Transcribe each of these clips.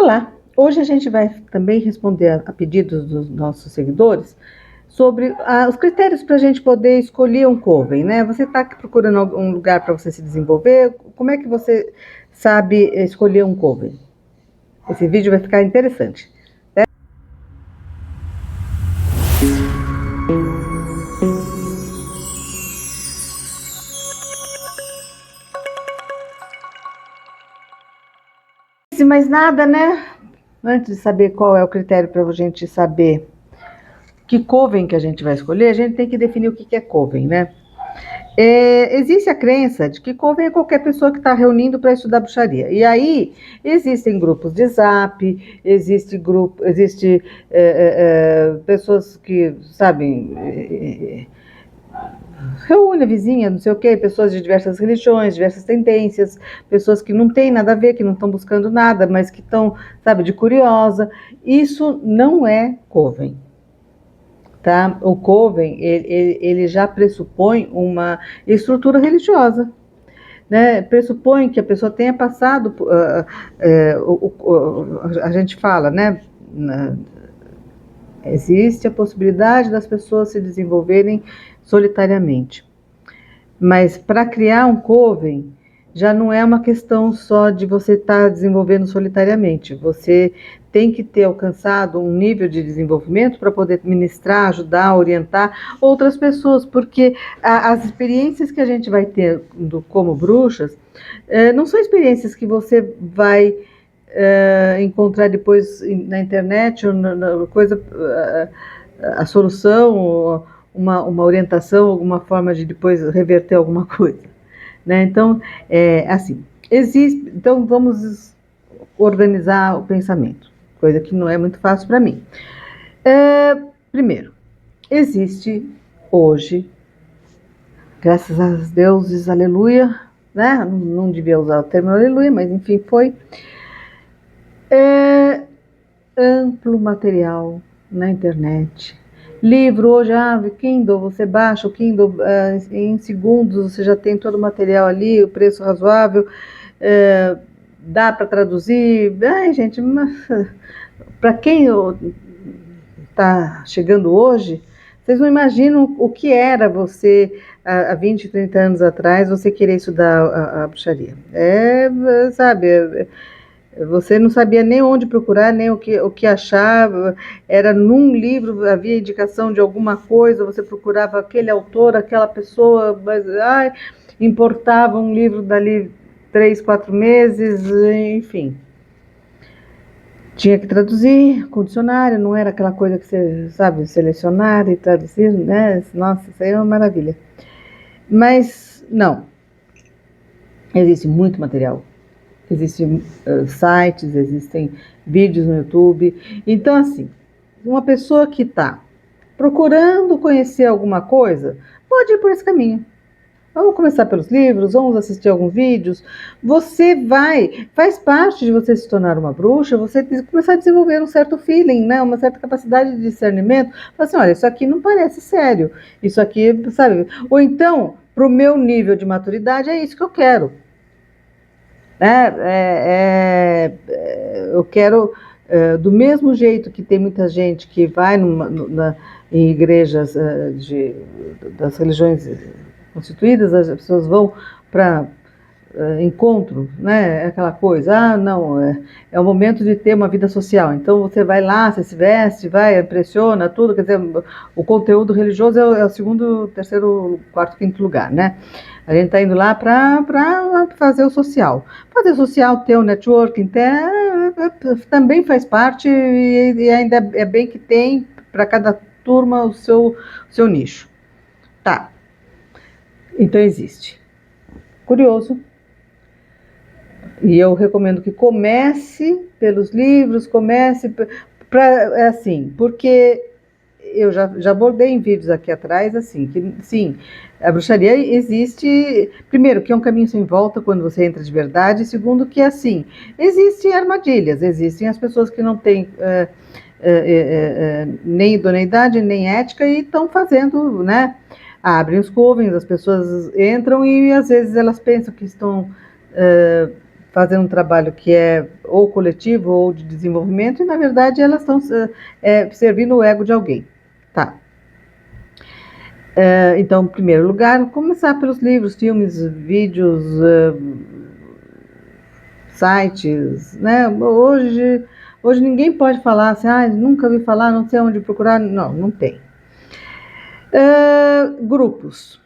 Olá! Hoje a gente vai também responder a pedidos dos nossos seguidores sobre os critérios para a gente poder escolher um coven, né? Você está procurando um lugar para você se desenvolver, como é que você sabe escolher um coven? Esse vídeo vai ficar interessante. Antes de mais nada, né? Antes de saber qual é o critério para a gente saber que coven que a gente vai escolher, a gente tem que definir o que é coven, né? Existe a crença de que coven é qualquer pessoa que está reunindo para estudar bruxaria. E aí existem grupos de zap, existe pessoas que, sabem, reúne a vizinha, não sei o quê, pessoas de diversas religiões, diversas tendências, pessoas que não têm nada a ver, que não estão buscando nada, mas que estão, sabe, de curiosa. Isso não é coven. Tá? O coven, ele já pressupõe uma estrutura religiosa, né? Pressupõe que a pessoa tenha passado, a gente fala, né? Existe a possibilidade das pessoas se desenvolverem solitariamente, mas para criar um coven, já não é uma questão só de você estar desenvolvendo solitariamente. Você tem que ter alcançado um nível de desenvolvimento para poder ministrar, ajudar, orientar outras pessoas, porque as experiências que a gente vai ter como bruxas não são experiências que você vai encontrar depois na internet ou na coisa, a solução, uma orientação, alguma forma de depois reverter alguma coisa. Né? Então, assim, existe. Então, vamos organizar o pensamento, coisa que não é muito fácil para mim. Primeiro, existe hoje, graças a deuses, aleluia, né? Não devia usar o termo aleluia, mas enfim, foi amplo material na internet. Livro hoje, Kindle, você baixa o Kindle em segundos, você já tem todo o material ali, o preço razoável, dá para traduzir. Ai, gente, para quem está chegando hoje, vocês não imaginam o que era você, há 20, 30 anos atrás, você querer estudar a bruxaria. Sabe, você não sabia nem onde procurar, nem o que achar, era num livro, havia indicação de alguma coisa, você procurava aquele autor, aquela pessoa, mas importava um livro dali 3, 4 meses, enfim. Tinha que traduzir com dicionário, não era aquela coisa que você, sabe, selecionar e traduzir, né? Nossa, isso aí é uma maravilha. Mas, não. Existe muito material. Existem sites, existem vídeos no YouTube. Então, assim, uma pessoa que está procurando conhecer alguma coisa, pode ir por esse caminho. Vamos começar pelos livros, vamos assistir alguns vídeos. Faz parte de você se tornar uma bruxa, você começar a desenvolver um certo feeling, né? Uma certa capacidade de discernimento. Fala assim, olha, isso aqui não parece sério, isso aqui, sabe? Ou então, para o meu nível de maturidade, é isso que eu quero. Eu quero, do mesmo jeito que tem muita gente que vai em igrejas das religiões constituídas, as pessoas vão para encontro, né? Aquela coisa, não, é o momento de ter uma vida social. Então você vai lá, você se veste, vai, impressiona tudo, quer dizer, o conteúdo religioso é o segundo, terceiro, quarto, quinto lugar, né? A gente está indo lá para fazer o social. Fazer o social, ter o networking, também faz parte e ainda é bem que tem para cada turma o seu nicho. Tá. Então existe. Curioso. E eu recomendo que comece pelos livros, comece assim, porque eu já abordei em vídeos aqui atrás, assim, que sim, a bruxaria existe, primeiro, que é um caminho sem volta quando você entra de verdade, e segundo, que assim, existem armadilhas, existem as pessoas que não têm nem idoneidade, nem ética, e estão fazendo, né, abrem os covens, as pessoas entram e às vezes elas pensam que estão fazendo um trabalho que é ou coletivo ou de desenvolvimento, e na verdade elas estão servindo o ego de alguém. Tá. Então, em primeiro lugar, começar pelos livros, filmes, vídeos, sites, né? Hoje ninguém pode falar assim, nunca ouvi falar, não sei onde procurar. Não, não tem. Grupos.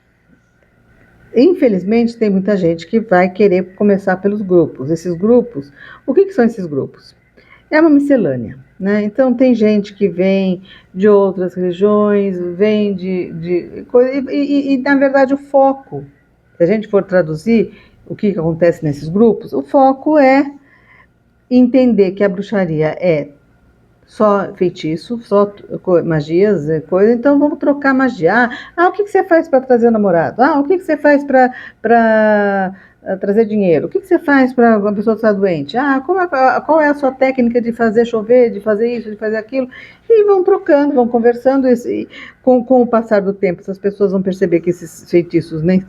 Infelizmente, tem muita gente que vai querer começar pelos grupos. Esses grupos, o que são esses grupos? É uma miscelânea, né? Então, tem gente que vem de outras religiões, vem de coisa, e, na verdade, o foco, se a gente for traduzir o que acontece nesses grupos, o foco é entender que a bruxaria é só feitiço, só magias, coisa, então vamos trocar magia. O que você faz para trazer o namorado? O que você faz para trazer dinheiro? O que você faz para uma pessoa estar doente? Qual é a sua técnica de fazer chover, de fazer isso, de fazer aquilo? E vão trocando, vão conversando. Com o passar do tempo, essas pessoas vão perceber que esses feitiços nem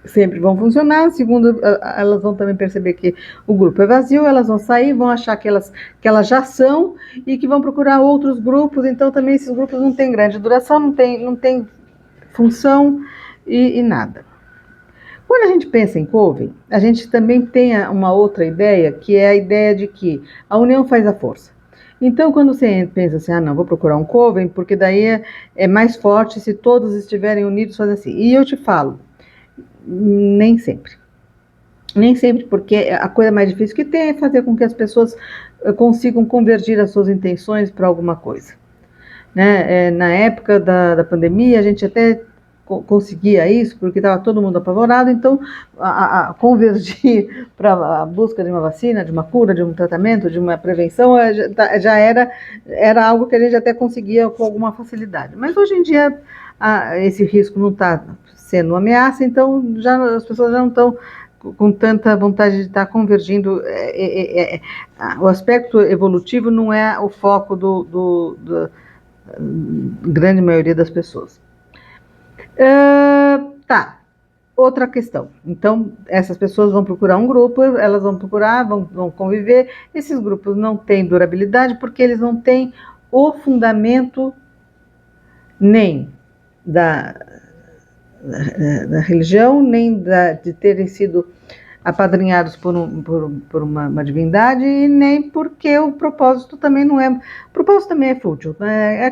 sempre vão funcionar. Segundo, elas vão também perceber que o grupo é vazio, elas vão sair, vão achar que elas já são e que vão procurar outros grupos. Então também esses grupos não têm grande duração, não tem função e nada. Quando a gente pensa em Coven, a gente também tem uma outra ideia, que é a ideia de que a união faz a força. Então, quando você pensa assim, não, vou procurar um Coven, porque daí é mais forte se todos estiverem unidos, fazer assim. E eu te falo, nem sempre. Nem sempre, porque a coisa mais difícil que tem é fazer com que as pessoas consigam convergir as suas intenções para alguma coisa. Né? Na época da pandemia, a gente até conseguia isso, porque estava todo mundo apavorado, então convergir para a busca de uma vacina, de uma cura, de um tratamento, de uma prevenção, já era algo que a gente até conseguia com alguma facilidade. Mas hoje em dia esse risco não está sendo uma ameaça, então as pessoas já não estão com tanta vontade de estar convergindo. O aspecto evolutivo não é o foco da grande maioria das pessoas. Outra questão. Então, essas pessoas vão procurar um grupo, elas vão procurar, vão conviver. Esses grupos não têm durabilidade porque eles não têm o fundamento nem da religião, nem de terem sido apadrinhados por uma divindade, e nem porque o propósito também não é. O propósito também é fútil, né?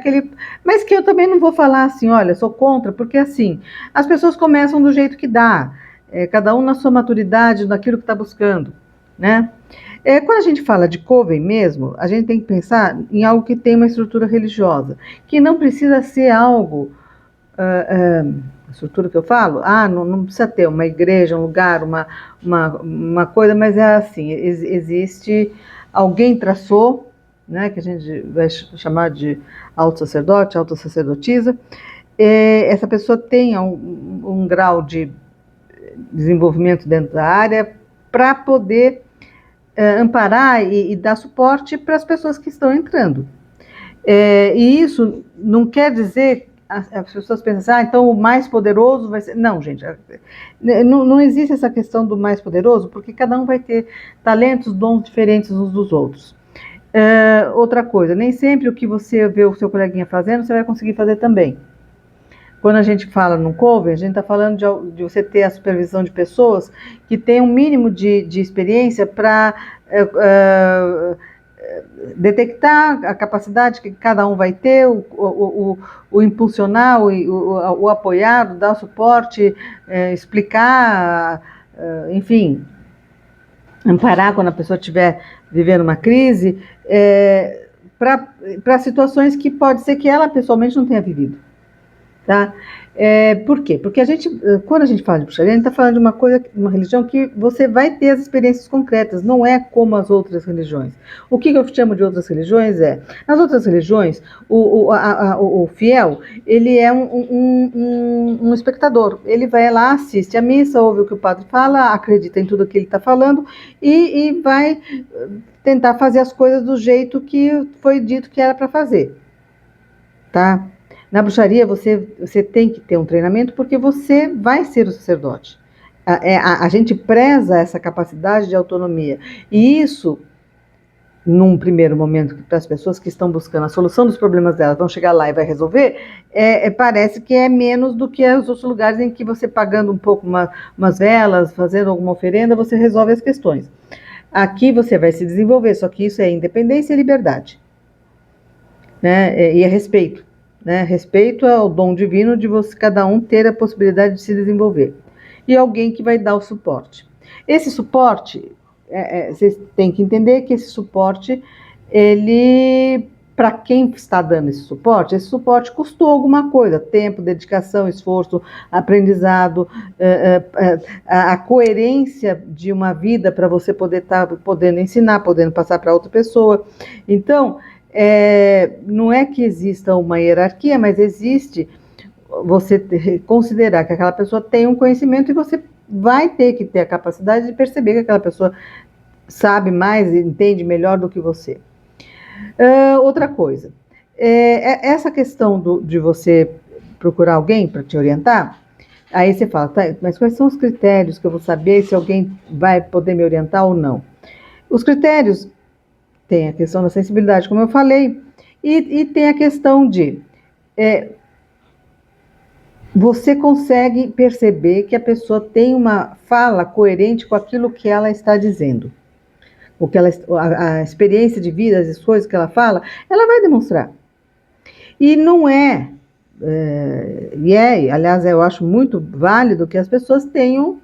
Mas que eu também não vou falar assim, olha, sou contra, porque assim, as pessoas começam do jeito que dá, cada um na sua maturidade, naquilo que está buscando, né? Quando a gente fala de Coven mesmo, a gente tem que pensar em algo que tem uma estrutura religiosa, que não precisa ser algo. A estrutura que eu falo, não precisa ter uma igreja, um lugar, uma coisa, mas é assim, existe, alguém traçou, né, que a gente vai chamar de auto-sacerdote, auto-sacerdotisa, essa pessoa tem um grau de desenvolvimento dentro da área para poder amparar e dar suporte para as pessoas que estão entrando. E isso não quer dizer. As pessoas pensam assim, então o mais poderoso vai ser. Não, gente, não existe essa questão do mais poderoso, porque cada um vai ter talentos, dons diferentes uns dos outros. Outra coisa, nem sempre o que você vê o seu coleguinha fazendo, você vai conseguir fazer também. Quando a gente fala no Coven, a gente está falando de você ter a supervisão de pessoas que têm um mínimo de experiência para detectar a capacidade que cada um vai ter, o impulsionar, o apoiar, dar suporte, explicar, enfim, amparar quando a pessoa estiver vivendo uma crise, para situações que pode ser que ela pessoalmente não tenha vivido. Tá? Por quê? Porque quando a gente fala de bruxaria, a gente está falando de uma religião que você vai ter as experiências concretas, não é como as outras religiões. O que eu chamo de outras religiões nas outras religiões, o fiel, ele é um espectador, ele vai lá, assiste a missa, ouve o que o padre fala, acredita em tudo que ele está falando e vai tentar fazer as coisas do jeito que foi dito que era para fazer, tá? Na bruxaria, você tem que ter um treinamento porque você vai ser o sacerdote. A gente preza essa capacidade de autonomia. E isso, num primeiro momento, para as pessoas que estão buscando a solução dos problemas delas, vão chegar lá e vai resolver, parece que é menos do que os outros lugares em que você pagando um pouco umas velas, fazendo alguma oferenda, você resolve as questões. Aqui você vai se desenvolver, só que isso é independência e liberdade, né? E é respeito, né? Respeito ao dom divino de você, cada um ter a possibilidade de se desenvolver. E alguém que vai dar o suporte. Esse suporte, vocês têm que entender que esse suporte, ele, para quem está dando esse suporte custou alguma coisa, tempo, dedicação, esforço, aprendizado, a coerência de uma vida para você poder estar podendo ensinar, podendo passar para outra pessoa. Então, não é que exista uma hierarquia, mas existe você considerar que aquela pessoa tem um conhecimento e você vai ter que ter a capacidade de perceber que aquela pessoa sabe mais, entende melhor do que você. Outra coisa, essa questão de você procurar alguém para te orientar, aí você fala, tá, mas quais são os critérios que eu vou saber se alguém vai poder me orientar ou não? Os critérios tem a questão da sensibilidade, como eu falei, e tem a questão de você consegue perceber que a pessoa tem uma fala coerente com aquilo que ela está dizendo. O que a experiência de vida, as coisas que ela fala, ela vai demonstrar. E não aliás, eu acho muito válido que as pessoas tenham,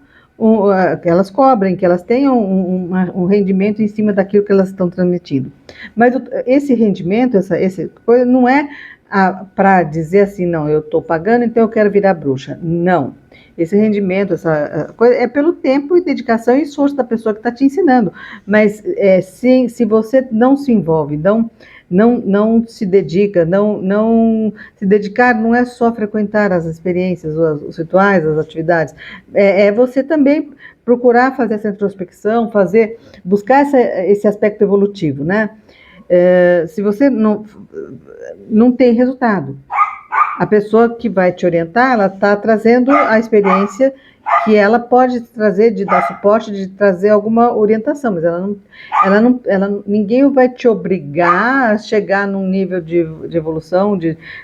que elas cobrem, que elas tenham um rendimento em cima daquilo que elas estão transmitindo. Mas esse rendimento, essa coisa, não é para dizer assim, não, eu estou pagando, então eu quero virar bruxa. Não. Esse rendimento, essa coisa, é pelo tempo e dedicação e esforço da pessoa que está te ensinando. Mas se você não se envolve, não se dedica, não se dedicar não é só frequentar as experiências, os rituais, as atividades, é você também procurar fazer essa introspecção, buscar esse aspecto evolutivo, né? Se você não tem resultado, a pessoa que vai te orientar, ela está trazendo a experiência que ela pode trazer, de dar suporte, de trazer alguma orientação, mas ninguém vai te obrigar a chegar num nível de evolução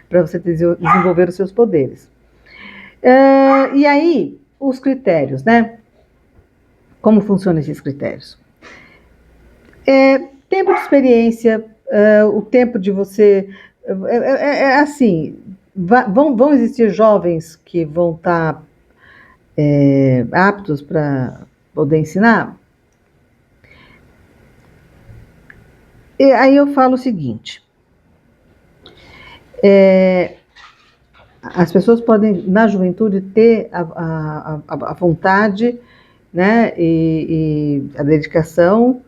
para você desenvolver os seus poderes. E aí, os critérios, né? Como funcionam esses critérios? Tempo de experiência, o tempo de você... assim, vão existir jovens que vão estar aptos para poder ensinar? E aí eu falo o seguinte, as pessoas podem, na juventude, ter a vontade, né, e a dedicação,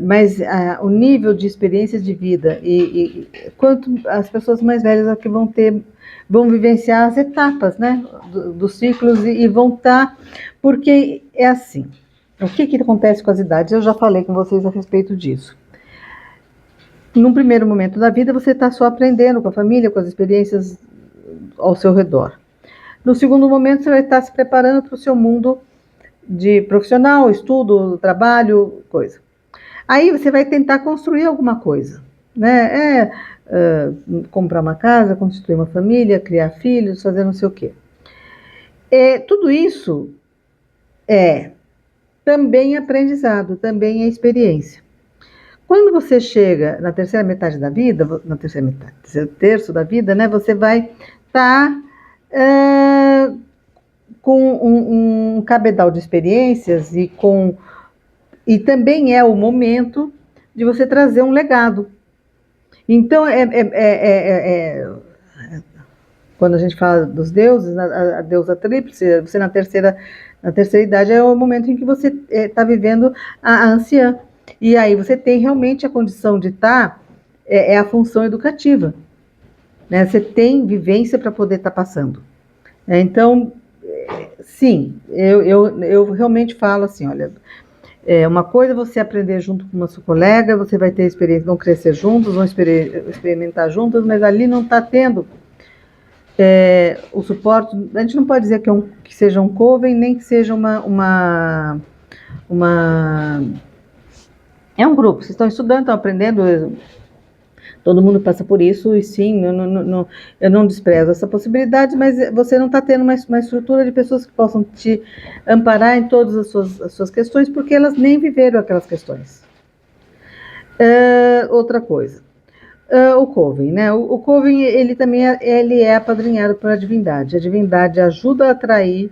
mas o nível de experiência de vida e quanto as pessoas mais velhas que vão vivenciar as etapas, né, dos ciclos e vão estar, porque é assim, o que acontece com as idades? Eu já falei com vocês a respeito disso. Num primeiro momento da vida, você está só aprendendo com a família, com as experiências ao seu redor. No segundo momento, você vai estar se preparando para o seu mundo de profissional, estudo, trabalho, coisa. Aí você vai tentar construir alguma coisa, né? Comprar uma casa, constituir uma família, criar filhos, fazer não sei o quê. Tudo isso é também aprendizado, também é experiência. Quando você chega na terceira metade da vida, terceiro terço da vida, né? Você vai estar com um cabedal de experiências e também é o momento de você trazer um legado. Então, quando a gente fala dos deuses, a deusa tríplice, você na terceira idade é o momento em que você está vivendo a anciã. E aí você tem realmente a condição de estar, a função educativa, né? Você tem vivência para poder estar passando. Então, sim, eu realmente falo assim, olha, uma coisa é você aprender junto com uma sua colega, você vai ter experiência, vão crescer juntos, vão experimentar juntos, mas ali não está tendo O suporte, a gente não pode dizer que seja um coven, nem que seja é um grupo, vocês estão estudando, estão aprendendo, todo mundo passa por isso, e sim, eu não desprezo essa possibilidade, mas você não está tendo uma estrutura de pessoas que possam te amparar em todas as suas questões, porque elas nem viveram aquelas questões. Outra coisa, o Coven, né? O Coven, ele também ele é apadrinhado pela divindade. A divindade ajuda a atrair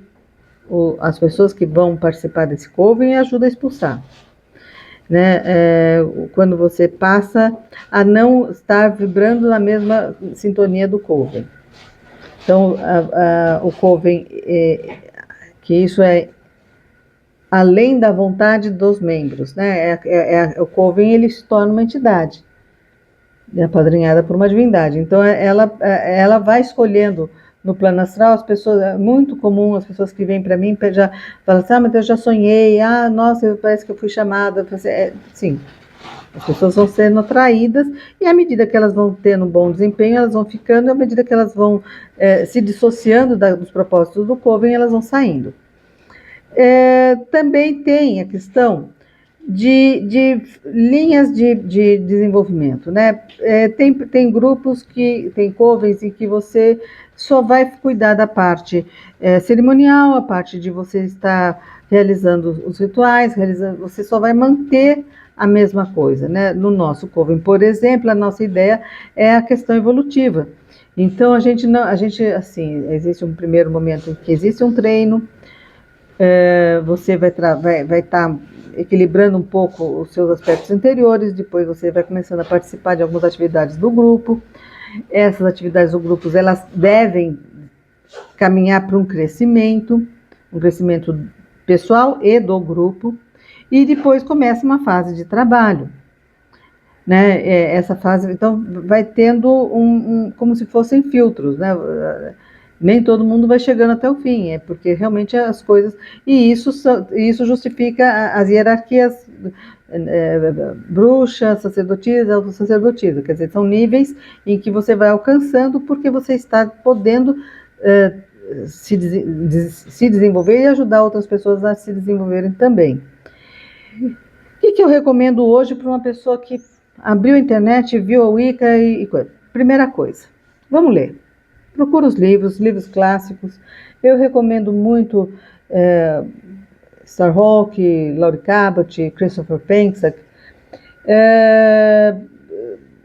as pessoas que vão participar desse Coven e ajuda a expulsar. Né? Quando você passa a não estar vibrando na mesma sintonia do Coven. Então, o Coven, que isso é além da vontade dos membros, né? O Coven, ele se torna uma entidade, apadrinhada por uma divindade. Então, ela vai escolhendo no plano astral, as pessoas, é muito comum as pessoas que vêm para mim já falam assim, mas eu já sonhei, nossa, parece que eu fui chamada. Sim, as pessoas vão sendo atraídas e à medida que elas vão tendo um bom desempenho, elas vão ficando, e à medida que elas vão se dissociando dos propósitos do Coven, elas vão saindo. Também tem a questão de linhas de desenvolvimento, né? Tem grupos tem covens em que você só vai cuidar da parte cerimonial, a parte de você estar realizando os rituais, você só vai manter a mesma coisa, né? No nosso coven, por exemplo, a nossa ideia é a questão evolutiva. Então a gente assim, existe um primeiro momento em que existe um treino, você vai estar equilibrando um pouco os seus aspectos interiores, depois você vai começando a participar de algumas atividades do grupo. Essas atividades do grupo, elas devem caminhar para um crescimento pessoal e do grupo, e depois começa uma fase de trabalho. Né? Essa fase, então, vai tendo como se fossem filtros, né? Nem todo mundo vai chegando até o fim, porque realmente as coisas... E isso justifica as hierarquias bruxa, sacerdotisa, autossacerdotisa. Quer dizer, são níveis em que você vai alcançando porque você está podendo se desenvolver e ajudar outras pessoas a se desenvolverem também. O que eu recomendo hoje para uma pessoa que abriu a internet, viu a Wicca e coisa? Primeira coisa, vamos ler. Procura os livros clássicos. Eu recomendo muito Starhawk, Laurie Cabot, Christopher Penczak.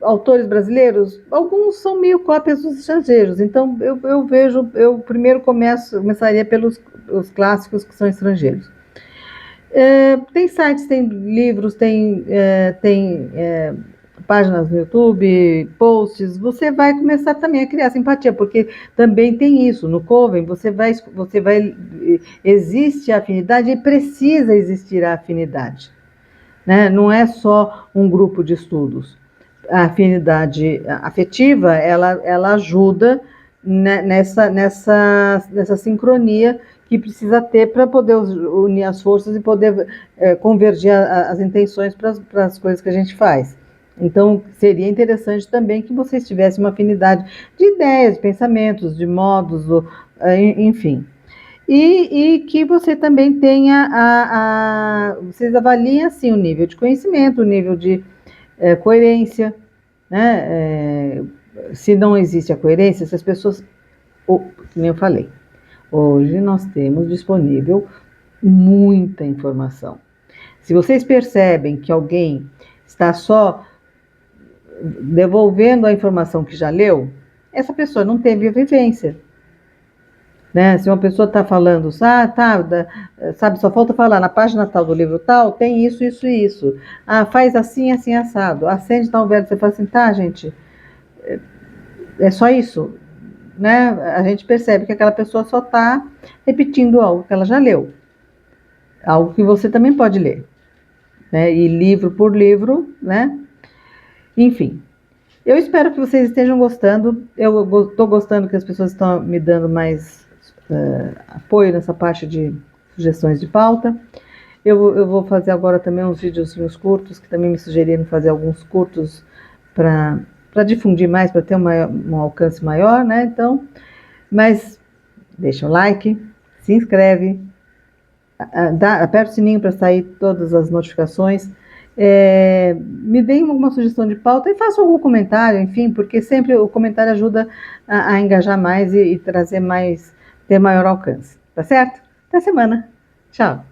Autores brasileiros, alguns são meio cópias dos estrangeiros. Então eu primeiro começaria pelos os clássicos que são estrangeiros. Tem sites, tem livros, tem páginas no YouTube, posts. Você vai começar também a criar simpatia, porque também tem isso. No Coven, existe a afinidade e precisa existir a afinidade. Né? Não é só um grupo de estudos. A afinidade afetiva, ela ajuda nessa sincronia que precisa ter para poder unir as forças e poder convergir as intenções para as coisas que a gente faz. Então, seria interessante também que vocês tivessem uma afinidade de ideias, de pensamentos, de modos, enfim. E que você também tenha vocês avaliem assim o nível de conhecimento, o nível de coerência, né? Se não existe a coerência, se as pessoas, como eu falei, hoje nós temos disponível muita informação. Se vocês percebem que alguém está só devolvendo a informação que já leu, essa pessoa não teve a vivência. Né? Se uma pessoa está falando, sabe, só falta falar, na página tal do livro tal, tem isso, isso e isso. Faz assim, assim, assado. Acende tal verbo, você fala assim, gente, é só isso. Né? A gente percebe que aquela pessoa só está repetindo algo que ela já leu. Algo que você também pode ler. Né? E livro por livro, né? Enfim. Eu espero que vocês estejam gostando. Eu estou gostando que as pessoas estão me dando mais apoio nessa parte de sugestões de pauta. Eu vou fazer agora também uns videozinhos curtos, que também me sugeriram fazer alguns curtos para difundir mais, para ter um alcance maior, né? Então, Mas deixa o like, se inscreve, aperta o sininho para sair todas as notificações. Me deem alguma sugestão de pauta e faça algum comentário, enfim, porque sempre o comentário ajuda a engajar mais e trazer mais, ter maior alcance. Tá certo? Até semana. Tchau.